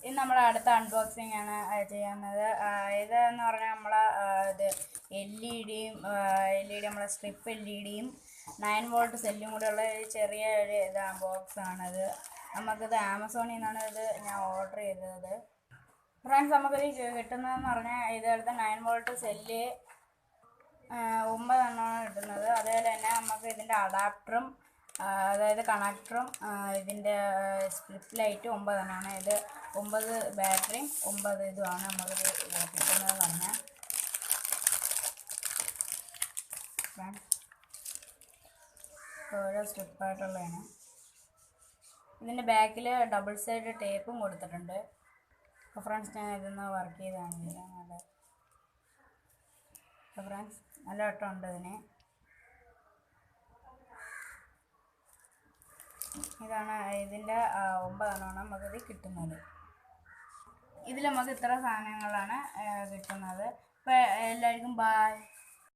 ഇത് നമ്മുടെ അടുത്ത അൺബോക്സിങ് ആണ് ചെയ്യുന്നത്. ഇതെന്ന് പറഞ്ഞാൽ നമ്മളെ ഇത് LED നമ്മളെ സ്ട്രിപ്പ് LED 9 വോൾട്ട് സെല്ലും കൂടെ ഉള്ള ചെറിയ ഒരു ഇതാണ് ബോക്സാണിത്. നമുക്കിത് ആമസോണിൽ നിന്നാണ് ഇത് ഞാൻ ഓർഡർ ചെയ്തത്. ഫ്രണ്ട്സ്, നമുക്കിത് കിട്ടുന്നതെന്ന് പറഞ്ഞാൽ ഇതുപോലത്തെ 9 വോൾട്ട് സെല്ല് 9 എണ്ണമാണ് കിട്ടുന്നത്. അതുപോലെ തന്നെ നമുക്ക് ഇതിൻ്റെ അഡാപ്റ്ററും അതായത് കണക്ടറും ഇതിൻ്റെ സ്ട്രിപ്പ് ലൈറ്റ് 9 എണ്ണമാണ്. ഇത് 9 ബാറ്ററിയും 9 ഇതുമാണ് നമുക്കിത് കിട്ടുന്നതെന്ന് പറഞ്ഞാൽ. ഓരോ സ്ട്രിപ്പായിട്ടുള്ളതാണ്. ഇതിൻ്റെ ബാക്കിൽ ഡബിൾ സൈഡ് ടേപ്പും കൊടുത്തിട്ടുണ്ട്. അപ്പോൾ ഫ്രണ്ട്സ്, ഞാൻ ഇതൊന്ന് വർക്ക് ചെയ്ത് കാണിക്കാം. അപ്പോൾ ഫ്രണ്ട്സ്, നല്ല വട്ടമുണ്ട് ഇതിന്. ഇതാണ് ഇതിൻ്റെ 9 എണ്ണമാണ് നമുക്കിത് കിട്ടുന്നത്. ഇതിൽ നമുക്ക് ഇത്ര സാധനങ്ങളാണ് കിട്ടുന്നത്. അപ്പോൾ എല്ലാവർക്കും ബായ്.